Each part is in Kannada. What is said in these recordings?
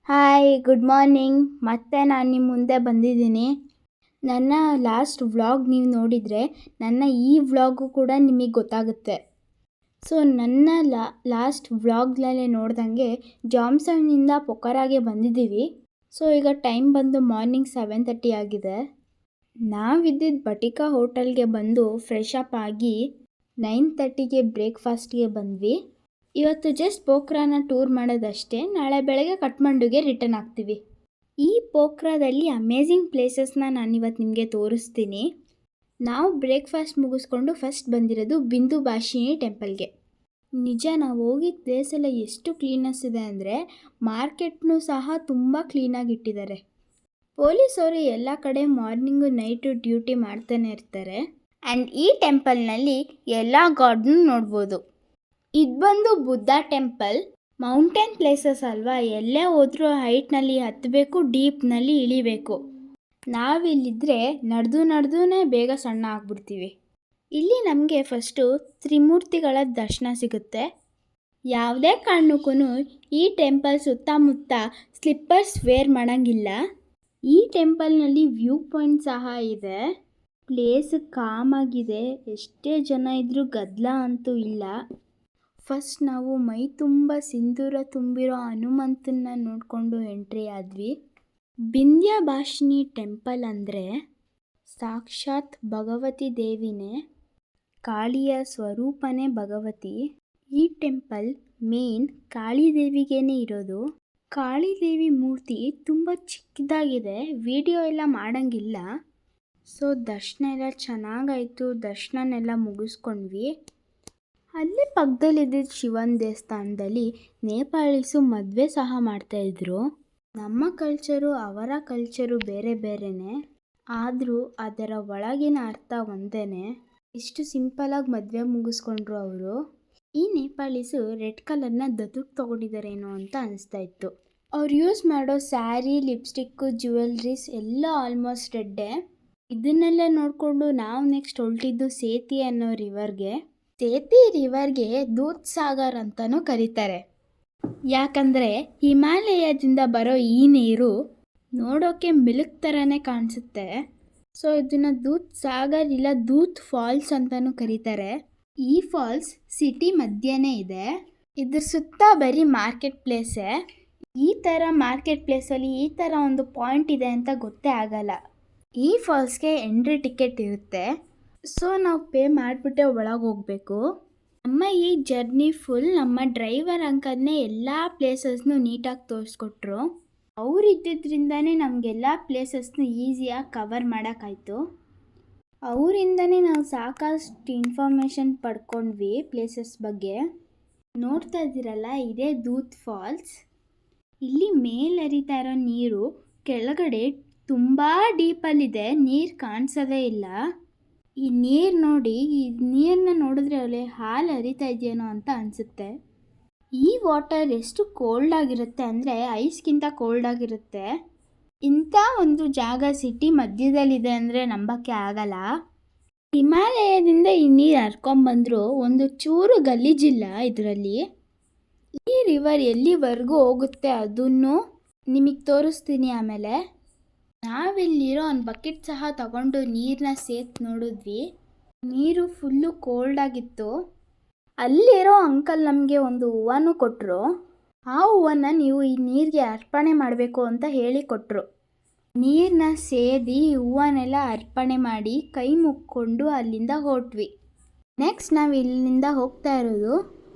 Hi good morning. ಮತ್ತೆ ನಾನು ನಿಮ್ಮ ಮುಂದೆ ಬಂದಿದ್ದೀನಿ. ನನ್ನ ಲಾಸ್ಟ್ ವ್ಲಾಗ್ ನೀವು ನೋಡಿದರೆ ನನ್ನ ಈ ವ್ಲಾಗು ಕೂಡ ನಿಮಗೆ ಗೊತ್ತಾಗುತ್ತೆ. ಸೊ ನನ್ನ ಲಾಸ್ಟ್ ವ್ಲಾಗ್ನಲ್ಲೇ ನೋಡ್ದಂಗೆ ಜಾಮ್ಸನ್ನಿಂದ ಪೊಕರಾಗೆ ಬಂದಿದ್ದೀವಿ. ಸೊ ಈಗ ಟೈಮ್ ಬಂದು ಮಾರ್ನಿಂಗ್ 7:30 ಆಗಿದೆ. ನಾವಿದ್ದಿದ್ದು ಬಟಿಕಾ ಹೋಟೆಲ್ಗೆ ಬಂದು ಫ್ರೆಶ್ ಅಪ್ ಆಗಿ 9:30ಗೆ ಬ್ರೇಕ್ಫಾಸ್ಟ್ಗೆ ಬಂದ್ವಿ. ಇವತ್ತು ಜಸ್ಟ್ ಪೋಖ್ರಾನ ಟೂರ್ ಮಾಡೋದಷ್ಟೇ. ನಾಳೆ ಬೆಳಗ್ಗೆ ಕಠ್ಮಂಡುಗೆ ರಿಟರ್ನ್ ಆಗ್ತೀವಿ. ಈ ಪೋಖ್ರಾದಲ್ಲಿ ಅಮೇಝಿಂಗ್ ಪ್ಲೇಸಸ್ನ ನಾನಿವತ್ತು ನಿಮಗೆ ತೋರಿಸ್ತೀನಿ. ನಾವು ಬ್ರೇಕ್ಫಾಸ್ಟ್ ಮುಗಿಸ್ಕೊಂಡು ಫಸ್ಟ್ ಬಂದಿರೋದು ಬಿಂದು ಭಾಷಿಣಿ ಟೆಂಪಲ್ಗೆ. ನಿಜ, ನಾವು ಹೋಗಿದ್ದ ಪ್ಲೇಸೆಲ್ಲ ಎಷ್ಟು ಕ್ಲೀನೆಸ್ ಇದೆ ಅಂದರೆ ಮಾರ್ಕೆಟ್ನೂ ಸಹ ತುಂಬ ಕ್ಲೀನಾಗಿ ಇಟ್ಟಿದ್ದಾರೆ. ಪೊಲೀಸವರು ಎಲ್ಲ ಕಡೆ ಮಾರ್ನಿಂಗು ನೈಟು ಡ್ಯೂಟಿ ಮಾಡ್ತಾನೆ ಇರ್ತಾರೆ. ಆ್ಯಂಡ್ ಈ ಟೆಂಪಲ್ನಲ್ಲಿ ಎಲ್ಲ ಗಾಡ್ನು ನೋಡ್ಬೋದು. ಇದು ಬಂದು ಬುದ್ಧ ಟೆಂಪಲ್. ಮೌಂಟೇನ್ ಪ್ಲೇಸಸ್ ಅಲ್ವಾ, ಎಲ್ಲೇ ಹೋದ್ರೂ ಹೈಟ್ನಲ್ಲಿ ಹತ್ತಬೇಕು, ಡೀಪ್ನಲ್ಲಿ ಇಳಿಬೇಕು. ನಾವಿಲ್ಲಿದ್ದರೆ ನಡೆದೂನೇ ಬೇಗ ಸಣ್ಣ ಆಗ್ಬಿಡ್ತೀವಿ. ಇಲ್ಲಿ ನಮಗೆ ಫಸ್ಟು ತ್ರಿಮೂರ್ತಿಗಳ ದರ್ಶನ ಸಿಗುತ್ತೆ. ಯಾವುದೇ ಕಾರಣಕ್ಕೂ ಈ ಟೆಂಪಲ್ ಸುತ್ತಮುತ್ತ ಸ್ಲಿಪ್ಪರ್ಸ್ ವೇರ್ ಮಾಡೋಂಗಿಲ್ಲ. ಈ ಟೆಂಪಲ್ನಲ್ಲಿ ವ್ಯೂ ಪಾಯಿಂಟ್ ಸಹ ಇದೆ. ಪ್ಲೇಸ್ ಕಾಮಾಗಿದೆ, ಎಷ್ಟೇ ಜನ ಇದ್ದರೂ ಗದ್ದಲ ಅಂತೂ ಇಲ್ಲ. ಫಸ್ಟ್ ನಾವು ಮೈ ತುಂಬ ಸಿಂಧೂರ ತುಂಬಿರೋ ಹನುಮಂತನ ನೋಡಿಕೊಂಡು ಎಂಟ್ರಿ ಆದ್ವಿ. ಬಿಂದ್ಯ ಭಾಷಿಣಿ ಟೆಂಪಲ್ ಅಂದರೆ ಸಾಕ್ಷಾತ್ ಭಗವತಿ ದೇವಿನೇ, ಕಾಳಿಯ ಸ್ವರೂಪನೇ ಭಗವತಿ. ಈ ಟೆಂಪಲ್ ಮೇನ್ ಕಾಳಿದೇವಿಗೇನೆ ಇರೋದು. ಕಾಳಿದೇವಿ ಮೂರ್ತಿ ತುಂಬ ಚಿಕ್ಕದಾಗಿದೆ, ವಿಡಿಯೋ ಎಲ್ಲ ಮಾಡೋಂಗಿಲ್ಲ. ಸೊ ದರ್ಶನ ಎಲ್ಲ ಚೆನ್ನಾಗಾಯಿತು. ದರ್ಶನನೆಲ್ಲ ಮುಗಿಸ್ಕೊಂಡ್ವಿ. ಅಲ್ಲೇ ಪಕ್ಕದಲ್ಲಿದ್ದಿದ್ದ ಶಿವನ ದೇವಸ್ಥಾನದಲ್ಲಿ ನೇಪಾಳೀಸು ಮದುವೆ ಸಹ ಮಾಡ್ತಾಯಿದ್ರು. ನಮ್ಮ ಕಲ್ಚರು ಅವರ ಕಲ್ಚರು ಬೇರೆ ಬೇರೆನೇ, ಆದರೂ ಅದರ ಒಳಗಿನ ಅರ್ಥ ಒಂದೇ. ಇಷ್ಟು ಸಿಂಪಲಾಗಿ ಮದುವೆ ಮುಗಿಸ್ಕೊಂಡ್ರು ಅವರು. ಈ ನೇಪಾಳೀಸು ರೆಡ್ ಕಲರ್ನ ದತ್ತಕ್ಕೆ ತೊಗೊಂಡಿದ್ದಾರೇನೋ ಅಂತ ಅನಿಸ್ತಾ ಇತ್ತು. ಅವ್ರು ಯೂಸ್ ಮಾಡೋ ಸ್ಯಾರಿ, ಲಿಪ್ಸ್ಟಿಕ್ಕು, ಜ್ಯುವೆಲ್ರೀಸ್ ಎಲ್ಲ ಆಲ್ಮೋಸ್ಟ್ ರೆಡ್ಡೇ. ಇದನ್ನೆಲ್ಲ ನೋಡಿಕೊಂಡು ನಾವು ನೆಕ್ಸ್ಟ್ ಹೊರಟಿದ್ದು ಸೇತಿ ಅನ್ನೋ ರಿವರ್ಗೆ. ಸೇತಿ ರಿವರ್ಗೆ ದೂದ್ ಸಾಗರ್ ಅಂತಲೂ ಕರೀತಾರೆ. ಯಾಕಂದರೆ ಹಿಮಾಲಯದಿಂದ ಬರೋ ಈ ನೀರು ನೋಡೋಕ್ಕೆ ಮಿಲ್ಕ್ ಥರನೇ ಕಾಣಿಸುತ್ತೆ. ಸೊ ಇದನ್ನು ದೂದ್ ಸಾಗರ್ ಇಲ್ಲ ದೂದ್ ಫಾಲ್ಸ್ ಅಂತಲೂ ಕರೀತಾರೆ. ಈ ಫಾಲ್ಸ್ ಸಿಟಿ ಮಧ್ಯನೇ ಇದೆ. ಇದ್ರ ಸುತ್ತ ಬರೀ ಮಾರ್ಕೆಟ್ ಪ್ಲೇಸೇ. ಈ ಥರ ಮಾರ್ಕೆಟ್ ಪ್ಲೇಸಲ್ಲಿ ಈ ಥರ ಒಂದು ಪಾಯಿಂಟ್ ಇದೆ ಅಂತ ಗೊತ್ತೇ ಆಗಲ್ಲ. ಈ ಫಾಲ್ಸ್ಗೆ ಎಂಟ್ರಿ ಟಿಕೆಟ್ ಇರುತ್ತೆ. ಸೊ ನಾವು ಪೇ ಮಾಡಿಬಿಟ್ಟೆ ಒಳಗೆ ಹೋಗಬೇಕು. ನಮ್ಮ ಈ ಜರ್ನಿ ಫುಲ್ ನಮ್ಮ ಡ್ರೈವರ್ ಅಂಕಲ್ನೇ ಎಲ್ಲ ಪ್ಲೇಸಸ್ನು ನೀಟಾಗಿ ತೋರಿಸ್ಕೊಟ್ರು. ಅವ್ರು ಇದ್ದಿದ್ದರಿಂದನೇ ನಮಗೆಲ್ಲ ಪ್ಲೇಸಸ್ನು ಈಸಿಯಾಗಿ ಕವರ್ ಮಾಡೋಕ್ಕಾಯ್ತು. ಅವರಿಂದನೇ ನಾವು ಸಾಕಷ್ಟು ಇನ್ಫಾರ್ಮೇಷನ್ ಪಡ್ಕೊಂಡ್ವಿ ಪ್ಲೇಸಸ್ ಬಗ್ಗೆ. ನೋಡ್ತಾ ಇದ್ದೀರಲ್ಲ, ಇದೇ ದೂದ್ ಫಾಲ್ಸ್. ಇಲ್ಲಿ ಮೇಲೆ ಹರಿತಾ ಇರೋ ನೀರು ಕೆಳಗಡೆ ತುಂಬ ಡೀಪಲ್ಲಿದೆ, ನೀರು ಕಾಣಿಸೋದೇ ಇಲ್ಲ. ಈ ನೀರು ನೋಡಿ, ಈ ನೀರನ್ನ ನೋಡಿದ್ರೆ ಅಲ್ಲಿ ಹಾಲು ಹರಿತಾ ಇದೆಯೇನೋ ಅಂತ ಅನಿಸುತ್ತೆ. ಈ ವಾಟರ್ ಎಷ್ಟು ಕೋಲ್ಡ್ ಆಗಿರುತ್ತೆ ಅಂದರೆ ಐಸ್ಗಿಂತ ಕೋಲ್ಡ್ ಆಗಿರುತ್ತೆ. ಇಂಥ ಒಂದು ಜಾಗ ಸಿಟಿ ಮಧ್ಯದಲ್ಲಿದೆ ಅಂದರೆ ನಂಬಕ್ಕೆ ಆಗಲ್ಲ. ಹಿಮಾಲಯದಿಂದ ಈ ನೀರು ಹರ್ಕೊಂಬಂದರೂ ಒಂದು ಚೂರು ಗಲೀಜಿಲ್ಲ ಇದರಲ್ಲಿ. ಈ ರಿವರ್ ಎಲ್ಲಿವರೆಗೂ ಹೋಗುತ್ತೆ ಅದನ್ನು ನಿಮಗೆ ತೋರಿಸ್ತೀನಿ ಆಮೇಲೆ. ನಾವಿಲ್ಲಿರೋ ಒಂದು ಬಕೆಟ್ ಸಹ ತಗೊಂಡು ನೀರನ್ನ ಸೇತ್ ನೋಡಿದ್ವಿ. ನೀರು ಫುಲ್ಲು ಕೋಲ್ಡಾಗಿತ್ತು. ಅಲ್ಲಿರೋ ಅಂಕಲ್ ನಮಗೆ ಒಂದು ಹೂವನೂ ಕೊಟ್ಟರು. ಆ ಹೂವನ್ನು ನೀವು ಈ ನೀರಿಗೆ ಅರ್ಪಣೆ ಮಾಡಬೇಕು ಅಂತ ಹೇಳಿ ಕೊಟ್ಟರು. ನೀರನ್ನ ಸೇದಿ ಹೂವನ್ನೆಲ್ಲ ಅರ್ಪಣೆ ಮಾಡಿ ಕೈ ಮುಕ್ಕೊಂಡು ಅಲ್ಲಿಂದ ಹೊರಟ್ವಿ. ನೆಕ್ಸ್ಟ್ ನಾವು ಇಲ್ಲಿಂದ ಹೋಗ್ತಾ ಇರೋದು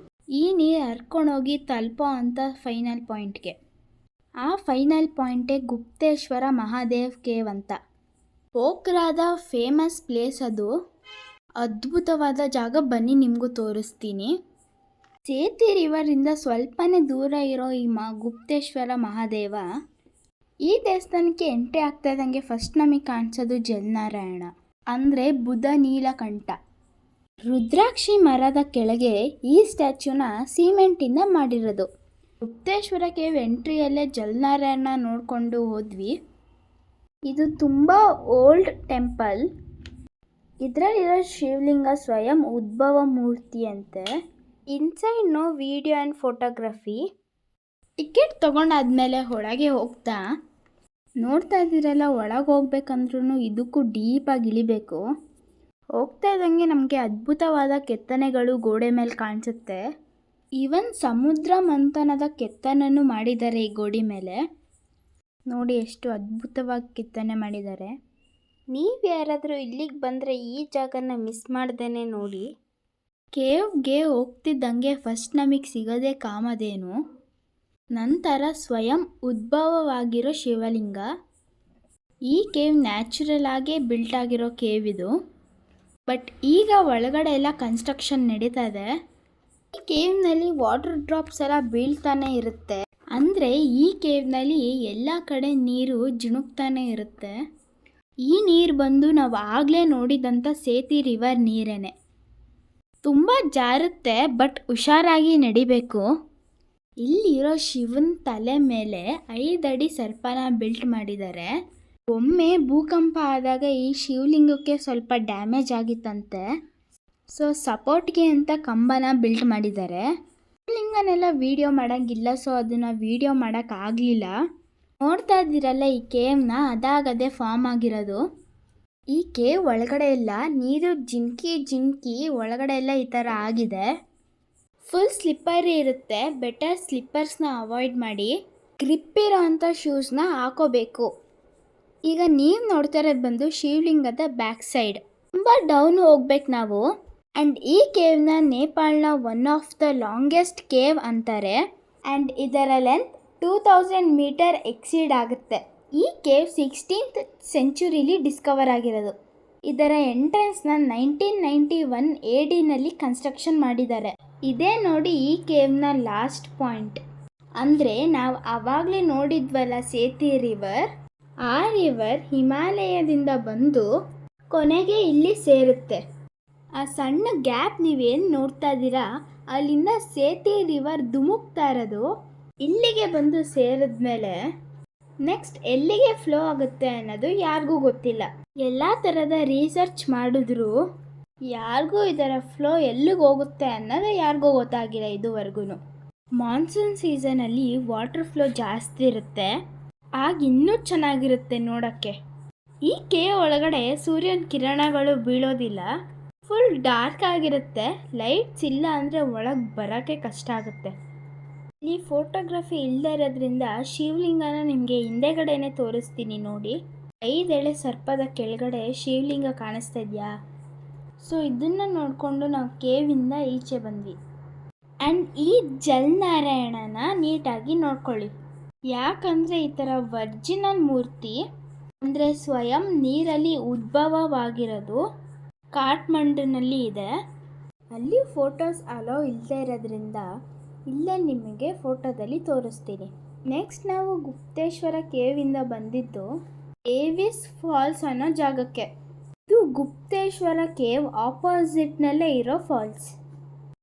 ಈ ನೀರು ಹರ್ಕೊಂಡೋಗಿ ತಲುಪೋ ಅಂಥ ಫೈನಲ್ ಪಾಯಿಂಟ್ಗೆ. ಆ ಫೈನಲ್ ಪಾಯಿಂಟೇ ಗುಪ್ತೇಶ್ವರ ಮಹಾದೇವ್ ಕೇವ್ ಅಂತ. ಪೋಖ್ರಾದ ಫೇಮಸ್ ಪ್ಲೇಸ್ ಅದು. ಅದ್ಭುತವಾದ ಜಾಗ, ಬನ್ನಿ ನಿಮಗೂ ತೋರಿಸ್ತೀನಿ. ಸೇತಿ ರಿವರಿಂದ ಸ್ವಲ್ಪನೇ ದೂರ ಇರೋ ಈ ಗುಪ್ತೇಶ್ವರ ಮಹಾದೇವ. ಈ ದೇವಸ್ಥಾನಕ್ಕೆ ಎಂಟ್ರಿ ಆಗ್ತಾ ಇದ್ದಂಗೆ ಫಸ್ಟ್ ನಮಗೆ ಕಾಣಿಸೋದು ಜಲನಾರಾಯಣ ಅಂದರೆ ಬುಧ ನೀಲಕಂಠ. ರುದ್ರಾಕ್ಷಿ ಮರದ ಕೆಳಗೆ ಈ ಸ್ಟ್ಯಾಚ್ಯೂನ ಸಿಮೆಂಟಿಂದ ಮಾಡಿರೋದು. ಗುಪ್ತೇಶ್ವರ ಕೇವ್ ಎಂಟ್ರಿಯಲ್ಲೇ ಜಲನಾರಾಯಣ ನೋಡಿಕೊಂಡು ಹೋದ್ವಿ. ಇದು ತುಂಬ ಓಲ್ಡ್ ಟೆಂಪಲ್. ಇದರಲ್ಲಿರೋ ಶಿವಲಿಂಗ ಸ್ವಯಂ ಉದ್ಭವ ಮೂರ್ತಿ ಅಂತೆ. Inside no video and photography. Ticket ತೊಗೊಂಡಾದ್ಮೇಲೆ ಒಳಗೆ ಹೋಗ್ತಾ ನೋಡ್ತಾ ಇದ್ದೀರಲ್ಲ, ಒಳಗೆ ಹೋಗ್ಬೇಕಂದ್ರೂ ಇದಕ್ಕೂ ಡೀಪಾಗಿ ಇಳಿಬೇಕು. ಹೋಗ್ತಾ ಇದ್ದಂಗೆ ನಮಗೆ ಅದ್ಭುತವಾದ ಕೆತ್ತನೆಗಳು ಗೋಡೆ ಮೇಲೆ ಕಾಣಿಸುತ್ತೆ. ಈವನ್ ಸಮುದ್ರ ಮಂಥನದ ಕೆತ್ತನನ್ನು ಮಾಡಿದ್ದಾರೆ ಈ ಗೋಡೆ ಮೇಲೆ. ನೋಡಿ ಎಷ್ಟು ಅದ್ಭುತವಾಗಿ ಕೆತ್ತನೆ ಮಾಡಿದ್ದಾರೆ. ನೀವು ಯಾರಾದರೂ ಇಲ್ಲಿಗೆ ಬಂದರೆ ಈ ಜಾಗನ ಮಿಸ್ ಮಾಡ್ದೇನೆ ನೋಡಿ. ಕೇವ್ಗೆ ಹೋಗ್ತಿದ್ದಂಗೆ ಫಸ್ಟ್ ನಮಗೆ ಸಿಗೋದೇ ಕಾಮಧೇನು, ನಂತರ ಸ್ವಯಂ ಉದ್ಭವವಾಗಿರೋ ಶಿವಲಿಂಗ. ಈ ಕೇವ್ ನ್ಯಾಚುರಲ್ ಆಗೇ ಬಿಲ್ಟ್ ಆಗಿರೋ ಕೇವ್ ಇದು. ಬಟ್ ಈಗ ಒಳಗಡೆ ಎಲ್ಲ ಕನ್ಸ್ಟ್ರಕ್ಷನ್ ನಡೀತಾ ಇದೆ. ಈ ಕೇವ್ನಲ್ಲಿ ವಾಟರ್ ಡ್ರಾಪ್ಸ್ ಎಲ್ಲ ಬೀಳ್ತಾನೆ ಇರುತ್ತೆ. ಅಂದರೆ ಈ ಕೇವ್ನಲ್ಲಿ ಎಲ್ಲ ಕಡೆ ನೀರು ಜಿಣುಕ್ತಾನೆ ಇರುತ್ತೆ. ಈ ನೀರು ಬಂದು ನಾವು ಆಗಲೇ ನೋಡಿದಂಥ ಸೇತಿ ರಿವರ್ ನೀರೇನೆ. ತುಂಬ ಜಾರುತ್ತೆ, ಬಟ್ ಹುಷಾರಾಗಿ ನಡಿಬೇಕು. ಇಲ್ಲಿರೋ ಶಿವನ ತಲೆ ಮೇಲೆ 5 ಅಡಿ ಸರ್ಪನ ಬಿಲ್ಟ್ ಮಾಡಿದ್ದಾರೆ. ಒಮ್ಮೆ ಭೂಕಂಪ ಆದಾಗ ಈ ಶಿವಲಿಂಗಕ್ಕೆ ಸ್ವಲ್ಪ ಡ್ಯಾಮೇಜ್ ಆಗಿತ್ತಂತೆ. ಸೊ ಸಪೋರ್ಟ್ಗೆ ಅಂತ ಕಂಬನ ಬಿಲ್ಟ್ ಮಾಡಿದ್ದಾರೆ. ಶಿವಲಿಂಗನೆಲ್ಲ ವೀಡಿಯೋ ಮಾಡೋಂಗಿಲ್ಲ, ಸೊ ಅದನ್ನು ವೀಡಿಯೋ ಮಾಡೋಕ್ಕಾಗಲಿಲ್ಲ. ನೋಡ್ತಾ ಇದ್ದೀರಲ್ಲ ಈ ಕೇವ್ನ, ಅದಾಗದೇ ಫಾರ್ಮ್ ಆಗಿರೋದು. ಈ ಕೇವ್ ಒಳಗಡೆ ಎಲ್ಲ ನೀರು ಜಿಂಕಿ ಒಳಗಡೆ ಎಲ್ಲ ಈ ಥರ ಆಗಿದೆ. ಫುಲ್ ಸ್ಲಿಪ್ಪರಿ ಇರುತ್ತೆ. ಬೆಟರ್ ಸ್ಲಿಪ್ಪರ್ಸ್ನ ಅವಾಯ್ಡ್ ಮಾಡಿ ಗ್ರಿಪ್ ಇರೋ ಅಂಥ ಶೂಸ್ನ ಹಾಕೋಬೇಕು. ಈಗ ನೀವು ನೋಡ್ತಾ ಇರೋದು ಬಂದು ಶಿವಲಿಂಗದ ಬ್ಯಾಕ್ ಸೈಡ್. ತುಂಬ ಡೌನ್ ಹೋಗ್ಬೇಕು ನಾವು. ಆ್ಯಂಡ್ ಈ ಕೇವ್ನ ನೇಪಾಳನ one of the longest cave ಅಂತಾರೆ. ಆ್ಯಂಡ್ ಇದರ ಲೆಂತ್ 2000 ಮೀಟರ್ ಎಕ್ಸೀಡ್ ಆಗುತ್ತೆ. ಈ ಕೇವ್ 16th ಸೆಂಚುರಿಲಿ ಡಿಸ್ಕವರ್ ಆಗಿರೋದು. ಇದರ ಎಂಟ್ರೆನ್ಸ್ನ 1991 ADನಲ್ಲಿ ಕನ್ಸ್ಟ್ರಕ್ಷನ್ ಮಾಡಿದ್ದಾರೆ. ಇದೇ ನೋಡಿ ಈ ಕೇವ್ನ ಲಾಸ್ಟ್ ಪಾಯಿಂಟ್. ಅಂದರೆ ನಾವು ಆವಾಗಲೇ ನೋಡಿದ್ವಲ್ಲ ಸೇತಿ ರಿವರ್, ಆ ರಿವರ್ ಹಿಮಾಲಯದಿಂದ ಬಂದು ಕೊನೆಗೆ ಇಲ್ಲಿ ಸೇರುತ್ತೆ. ಆ ಸಣ್ಣ ಗ್ಯಾಪ್ ನೀವೇನು ನೋಡ್ತಾ ಇದ್ದೀರಾ, ಅಲ್ಲಿಂದ ಸೇತಿ ರಿವರ್ ಧುಮುಕ್ತಾ ಇರೋದು ಇಲ್ಲಿಗೆ ಬಂದು ಸೇರಿದ್ಮೇಲೆ ನೆಕ್ಸ್ಟ್ ಎಲ್ಲಿಗೆ ಫ್ಲೋ ಆಗುತ್ತೆ ಅನ್ನೋದು ಯಾರಿಗೂ ಗೊತ್ತಿಲ್ಲ. ಎಲ್ಲ ಥರದ ರಿಸರ್ಚ್ ಮಾಡಿದ್ರು ಯಾರಿಗೂ ಇದರ ಫ್ಲೋ ಎಲ್ಲಿಗೆ ಹೋಗುತ್ತೆ ಅನ್ನೋದು ಯಾರಿಗೂ ಗೊತ್ತಾಗಿಲ್ಲ ಇದುವರೆಗೂ. ಮಾನ್ಸೂನ್ ಸೀಸನಲ್ಲಿ ವಾಟರ್ ಫ್ಲೋ ಜಾಸ್ತಿ ಇರುತ್ತೆ, ಆಗ ಇನ್ನೂ ಚೆನ್ನಾಗಿರುತ್ತೆ ನೋಡೋಕ್ಕೆ. ಈ ಕೇವ್ ಒಳಗಡೆ ಸೂರ್ಯನ ಕಿರಣಗಳು ಬೀಳೋದಿಲ್ಲ, ಫುಲ್ ಡಾರ್ಕ್ ಆಗಿರುತ್ತೆ. ಲೈಟ್ಸ್ ಇಲ್ಲ ಅಂದರೆ ಒಳಗೆ ಬರೋಕ್ಕೆ ಕಷ್ಟ ಆಗುತ್ತೆ. ಈ ಫೋಟೋಗ್ರಫಿ ಇಲ್ಲದೇ ಇರೋದ್ರಿಂದ ಶಿವಲಿಂಗನ ನಿಮಗೆ ಹಿಂದೆಗಡೆನೇ ತೋರಿಸ್ತೀನಿ ನೋಡಿ. 5 ಎಳೆ ಸರ್ಪದ ಕೆಳಗಡೆ ಶಿವಲಿಂಗ ಕಾಣಿಸ್ತಾ ಇದೆಯಾ? ಸೊ ಇದನ್ನು ನೋಡಿಕೊಂಡು ನಾವು ಕೇವಿಂದ ಈಚೆ ಬಂದ್ವಿ. ಆ್ಯಂಡ್ ಈ ಜಲನಾರಾಯಣನ ನೀಟಾಗಿ ನೋಡ್ಕೊಳ್ಳಿ. ಯಾಕಂದರೆ ಈ ಥರ ವರ್ಜಿನಲ್ ಮೂರ್ತಿ ಅಂದರೆ ಸ್ವಯಂ ನೀರಲ್ಲಿ ಉದ್ಭವವಾಗಿರೋದು ಕಾಠ್ಮಂಡುನಲ್ಲಿ ಇದೆ. ಅಲ್ಲಿ ಫೋಟೋಸ್ ಅಲೋ ಇಲ್ಲದೆ ಇರೋದ್ರಿಂದ ಇಲ್ಲೇ ನಿಮಗೆ ಫೋಟೋದಲ್ಲಿ ತೋರಿಸ್ತೀನಿ. ನೆಕ್ಸ್ಟ್ ನಾವು ಗುಪ್ತೇಶ್ವರ ಕೇವಿಂದ ಬಂದಿದ್ದು ಡೇವಿಸ್ ಫಾಲ್ಸ್ ಅನ್ನೋ ಜಾಗಕ್ಕೆ. ಇದು ಗುಪ್ತೇಶ್ವರ ಕೇವ್ ಆಪೋಸಿಟ್ನಲ್ಲೇ ಇರೋ ಫಾಲ್ಸ್.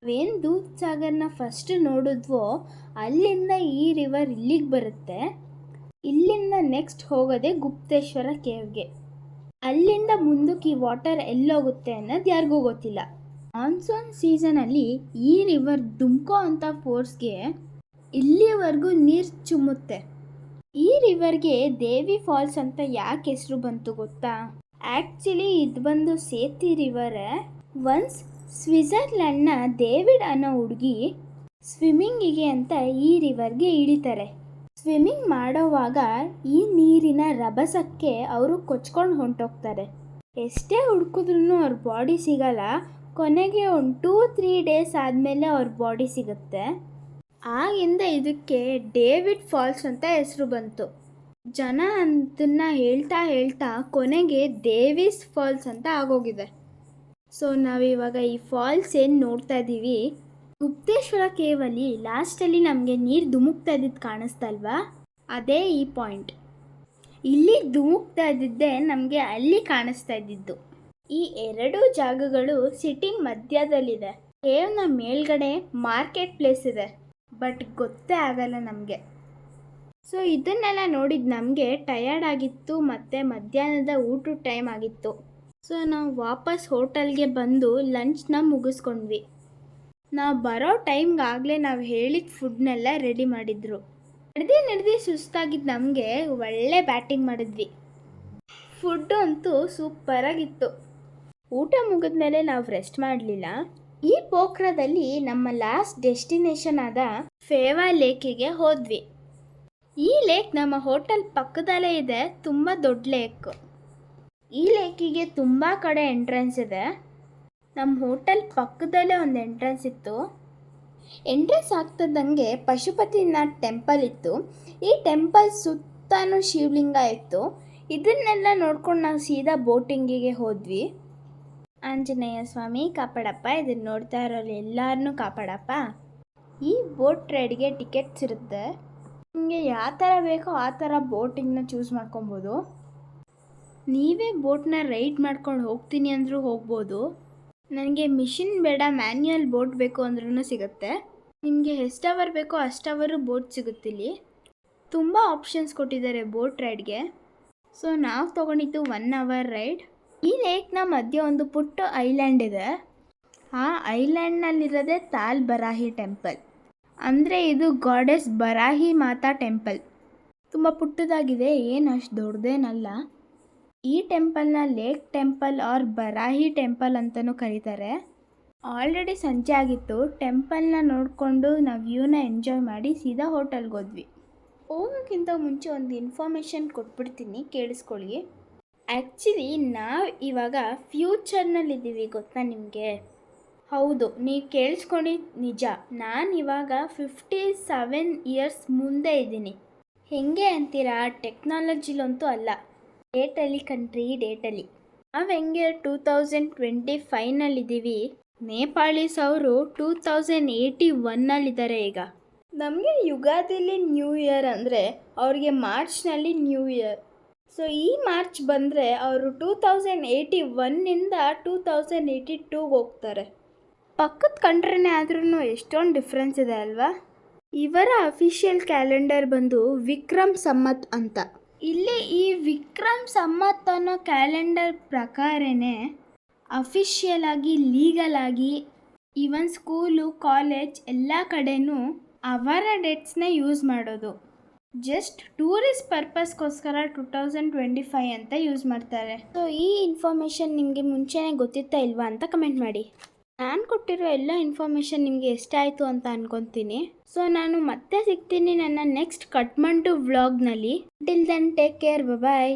ನಾವೇನು ದೂದ್ ಸಾಗರ್ನ ಫಸ್ಟ್ ನೋಡಿದ್ವೋ ಅಲ್ಲಿಂದ ಈ ರಿವರ್ ಇಲ್ಲಿಗೆ ಬರುತ್ತೆ. ಇಲ್ಲಿಂದ ನೆಕ್ಸ್ಟ್ ಹೋಗೋದೆ ಗುಪ್ತೇಶ್ವರ ಕೇವ್ಗೆ. ಅಲ್ಲಿಂದ ಮುಂದಕ್ಕೆ ಈ ವಾಟರ್ ಎಲ್ಲೋಗುತ್ತೆ ಅನ್ನೋದು ಯಾರಿಗೂ ಗೊತ್ತಿಲ್ಲ. ಮಾನ್ಸೂನ್ ಸೀಸನಲ್ಲಿ ಈ ರಿವರ್ ಧುಮ್ಕೋ ಅಂಥ ಫೋರ್ಸ್ಗೆ ಇಲ್ಲಿವರೆಗೂ ನೀರು ಚುಮ್ಮುತ್ತೆ. ಈ ರಿವರ್ಗೆ ದೇವಿ ಫಾಲ್ಸ್ ಅಂತ ಯಾಕೆ ಹೆಸರು ಬಂತು ಗೊತ್ತಾ? ಆ್ಯಕ್ಚುಲಿ ಇದು ಬಂದು ಸೇತಿ ರಿವರೇ. ಒನ್ಸ್ ಸ್ವಿಟ್ಜರ್ಲ್ಯಾಂಡ್ನ ಡೇವಿಡ್ ಅನ್ನೋ ಹುಡುಗಿ ಸ್ವಿಮ್ಮಿಂಗಿಗೆ ಅಂತ ಈ ರಿವರ್ಗೆ ಇಳಿತಾರೆ. ಸ್ವಿಮ್ಮಿಂಗ್ ಮಾಡೋವಾಗ ಈ ನೀರಿನ ರಭಸಕ್ಕೆ ಅವರು ಕೊಚ್ಕೊಂಡು ಹೊಂಟೋಗ್ತಾರೆ. ಎಷ್ಟೇ ಹುಡುಕಿದ್ರೂ ಅವ್ರ ಬಾಡಿ ಸಿಗಲ್ಲ. ಕೊನೆಗೆ ಒಂದು 2-3 ಡೇಸ್ ಆದಮೇಲೆ ಅವ್ರ ಬಾಡಿ ಸಿಗುತ್ತೆ. ಆಗಿಂದ ಇದಕ್ಕೆ ಡೇವಿಡ್ ಫಾಲ್ಸ್ ಅಂತ ಹೆಸರು ಬಂತು. ಜನ ಅದನ್ನು ಹೇಳ್ತಾ ಕೊನೆಗೆ ಡೇವಿಸ್ ಫಾಲ್ಸ್ ಅಂತ ಆಗೋಗಿದೆ. ಸೊ ನಾವಿವಾಗ ಈ ಫಾಲ್ಸ್ ಏನು ನೋಡ್ತಾ ಇದ್ದೀವಿ, ಗುಪ್ತೇಶ್ವರ ಕೇವಲ್ಲಿ ಲಾಸ್ಟಲ್ಲಿ ನಮಗೆ ನೀರು ಧುಮುಕ್ತಾ ಇದ್ದಿದ್ದು ಕಾಣಿಸ್ತಲ್ವಾ, ಅದೇ ಈ ಪಾಯಿಂಟ್. ಇಲ್ಲಿ ಧುಮುಕ್ತಾ ಇದ್ದಿದ್ದೇ ನಮಗೆ ಅಲ್ಲಿ ಕಾಣಿಸ್ತಾ ಇದ್ದಿದ್ದು. ಈ 2 ಜಾಗಗಳು ಸಿಟಿ ಮಧ್ಯದಲ್ಲಿದೆ. ಕೇವ್ನ ಮೇಲ್ಗಡೆ ಮಾರ್ಕೆಟ್ ಪ್ಲೇಸ್ ಇದೆ, ಬಟ್ ಗೊತ್ತೇ ಆಗಲ್ಲ ನಮಗೆ. ಸೊ ಇದನ್ನೆಲ್ಲ ನೋಡಿದ್ದು ನಮಗೆ ಟಯರ್ಡ್ ಆಗಿತ್ತು ಮತ್ತು ಮಧ್ಯಾಹ್ನದ ಊಟದ ಟೈಮ್ ಆಗಿತ್ತು. ಸೊ ನಾವು ವಾಪಸ್ ಹೋಟೆಲ್ಗೆ ಬಂದು ಲಂಚ್ನ ಮುಗಿಸ್ಕೊಂಡ್ವಿ. ನಾವು ಬರೋ ಟೈಮ್ಗಾಗಲೇ ನಾವು ಹೇಳಿದ ಫುಡ್ನೆಲ್ಲ ರೆಡಿ ಮಾಡಿದ್ರು. ನಡೆದು ಸುಸ್ತಾಗಿದ್ದು ನಮಗೆ ಒಳ್ಳೆ ಬ್ಯಾಟಿಂಗ್ ಮಾಡಿದ್ವಿ. ಫುಡ್ಡು ಅಂತೂ ಸೂಪರಾಗಿತ್ತು. ಊಟ ಮುಗಿದ್ಮೇಲೆ ನಾವು ರೆಸ್ಟ್ ಮಾಡಲಿಲ್ಲ. ಈ ಪೋಖ್ರಾದಲ್ಲಿ ನಮ್ಮ ಲಾಸ್ಟ್ ಡೆಸ್ಟಿನೇಷನ್ ಆದ ಫೇವಾ ಲೇಕಿಗೆ ಹೋದ್ವಿ. ಈ ಲೇಕ್ ನಮ್ಮ ಹೋಟೆಲ್ ಪಕ್ಕದಲ್ಲೇ ಇದೆ. ತುಂಬ ದೊಡ್ಡ ಲೇಕ್. ಈ ಲೇಕಿಗೆ ತುಂಬ ಕಡೆ ಎಂಟ್ರೆನ್ಸ್ ಇದೆ. ನಮ್ಮ ಹೋಟೆಲ್ ಪಕ್ಕದಲ್ಲೇ ಒಂದು ಎಂಟ್ರೆನ್ಸ್ ಇತ್ತು. ಎಂಟ್ರೆನ್ಸ್ ಆಗ್ತದಂಗೆ ಪಶುಪತಿನಾಥ್ ಟೆಂಪಲ್ ಇತ್ತು. ಈ ಟೆಂಪಲ್ ಸುತ್ತಲೂ ಶಿವಲಿಂಗ ಇತ್ತು. ಇದನ್ನೆಲ್ಲ ನೋಡ್ಕೊಂಡು ನಾವು ಸೀದಾ ಬೋಟಿಂಗಿಗೆ ಹೋದ್ವಿ. ಆಂಜನೇಯ ಸ್ವಾಮಿ ಕಾಪಾಡಪ್ಪ, ಇದನ್ನು ನೋಡ್ತಾ ಇರೋರು ಎಲ್ಲರನ್ನೂ ಕಾಪಾಡಪ್ಪ. ಈ ಬೋಟ್ ರೈಡ್ಗೆ ಟಿಕೆಟ್ಸ್ ಇರುತ್ತೆ. ನಿಮಗೆ ಯಾವ ಥರ ಬೇಕೋ ಆ ಥರ ಬೋಟಿಂಗ್ನ ಚೂಸ್ ಮಾಡ್ಕೊಬೋದು. ನೀವೇ ಬೋಟ್ನ ರೈಡ್ ಮಾಡ್ಕೊಂಡು ಹೋಗ್ತೀನಿ ಅಂದರೂ ಹೋಗ್ಬೋದು. ನನಗೆ ಮಿಷಿನ್ ಬೇಡ, ಮ್ಯಾನ್ಯುಯಲ್ ಬೋಟ್ ಬೇಕು ಅಂದ್ರೂ ಸಿಗುತ್ತೆ. ನಿಮಗೆ ಎಷ್ಟು ಅವರ್ ಬೇಕೋ ಅಷ್ಟು ಅವರು ಬೋಟ್ ಸಿಗುತ್ತಿಲ್ಲಿ. ತುಂಬ ಆಪ್ಷನ್ಸ್ ಕೊಟ್ಟಿದ್ದಾರೆ ಬೋಟ್ ರೈಡ್ಗೆ. ಸೊ ನಾವು ತೊಗೊಂಡಿದ್ದು 1 ಅವರ್ ರೈಡ್. ಈ ಲೇಕ್ನ ಮಧ್ಯೆ ಒಂದು ಪುಟ್ಟ ಐಲ್ಯಾಂಡ್ ಇದೆ. ಆ ಐಲ್ಯಾಂಡ್ನಲ್ಲಿರೋದೇ ತಾಲ್ ಬರಾಹಿ ಟೆಂಪಲ್. ಅಂದರೆ ಇದು ಗಾಡೆಸ್ ಬರಾಹಿ ಮಾತಾ ಟೆಂಪಲ್. ತುಂಬ ಪುಟ್ಟದಾಗಿದೆ, ಏನು ಅಷ್ಟು ದೊಡ್ಡದೇನಲ್ಲ. ಈ ಟೆಂಪಲ್ನ lake temple R Barhi temple ಅಂತಲೂ ಕರೀತಾರೆ. ಆಲ್ರೆಡಿ ಸಂಜೆ ಆಗಿತ್ತು. ಟೆಂಪಲ್ನ ನೋಡಿಕೊಂಡು ನಾವು ವ್ಯೂನ ಎಂಜಾಯ್ ಮಾಡಿ ಸೀದಾ ಹೋಟೆಲ್ಗೆ ಹೋದ್ವಿ. ಹೋಗೋಕ್ಕಿಂತ ಮುಂಚೆ ಒಂದು ಇನ್ಫಾರ್ಮೇಷನ್ ಕೊಟ್ಬಿಡ್ತೀನಿ, ಕೇಳಿಸ್ಕೊಳ್ಳಿ. ಆ್ಯಕ್ಚುಲಿ ನಾವು ಇವಾಗ ಫ್ಯೂಚರ್ನಲ್ಲಿದ್ದೀವಿ, ಗೊತ್ತಾ ನಿಮಗೆ? ಹೌದು, ನೀವು ಕೇಳಿಸ್ಕೊಂಡು ನಿಜ. ನಾನು ಇವಾಗ 57 ಇಯರ್ಸ್ ಮುಂದೆ ಇದ್ದೀನಿ. ಹೆಂಗೆ ಅಂತೀರಾ? ಟೆಕ್ನಾಲಜಿಲಂತೂ ಅಲ್ಲ, ಡೇಟಲ್ಲಿ ಕಂಟ್ರಿ, ಡೇಟಲ್ಲಿ. ನಾವು ಹೆಂಗೆ 2025ನಲ್ಲಿದ್ದೀವಿ. ನೇಪಾಳೀಸ್ ಅವರು 2081ನಲ್ಲಿದ್ದಾರೆ ಈಗ. ನಮಗೆ ಯುಗಾದಿಲಿ ನ್ಯೂ ಇಯರ್ ಅಂದರೆ ಅವ್ರಿಗೆ ಮಾರ್ಚ್ನಲ್ಲಿ ನ್ಯೂ ಇಯರ್. ಸೊ ಈ ಮಾರ್ಚ್ ಬಂದರೆ ಅವರು 2081ನಿಂದ 2082ಗೆ ಹೋಗ್ತಾರೆ. ಪಕ್ಕದ ಕಂಟ್ರಿನೇ ಆದ್ರೂ ಎಷ್ಟೊಂದು ಡಿಫ್ರೆನ್ಸ್ ಇದೆ ಅಲ್ವಾ? ಇವರ ಅಫಿಷಿಯಲ್ ಕ್ಯಾಲೆಂಡರ್ ಬಂದು ವಿಕ್ರಮ್ ಸಂವತ್ ಅಂತ. ಇಲ್ಲಿ ಈ ವಿಕ್ರಮ್ ಸಂವತ್ ಅನ್ನೋ ಕ್ಯಾಲೆಂಡರ್ ಪ್ರಕಾರನೇ ಅಫಿಷಿಯಲ್ ಆಗಿ, ಲೀಗಲ್ ಆಗಿ, ಈವನ್ ಸ್ಕೂಲು, ಕಾಲೇಜ್ ಎಲ್ಲ ಕಡೆನೂ ಅವರ ಡೇಟ್ಸ್ನೇ ಯೂಸ್ ಮಾಡೋದು. ಜಸ್ಟ್ ಟೂರಿಸ್ಟ್ ಪರ್ಪಸ್ಗೋಸ್ಕರ 2025 ಅಂತ ಯೂಸ್ ಮಾಡ್ತಾರೆ. ಸೊ ಈ ಇನ್ಫಾರ್ಮೇಷನ್ ನಿಮಗೆ ಮುಂಚೆನೇ ಗೊತ್ತಿತ್ತಾ ಇಲ್ವಾ ಅಂತ ಕಮೆಂಟ್ ಮಾಡಿ. ನಾನು ಕೊಟ್ಟಿರೋ ಎಲ್ಲ ಇನ್ಫಾರ್ಮೇಷನ್ ನಿಮಗೆ ಎಷ್ಟಾಯಿತು ಅಂತ ಅನ್ಕೊತೀನಿ. ಸೊ ನಾನು ಮತ್ತೆ ಸಿಗ್ತೀನಿ ನನ್ನ ನೆಕ್ಸ್ಟ್ ಕಠ್ಮಂಡು ವ್ಲಾಗ್ನಲ್ಲಿ. ಟಿಲ್ ದೆನ್ ಟೇಕ್ ಕೇರ್, ಬಾಯ್.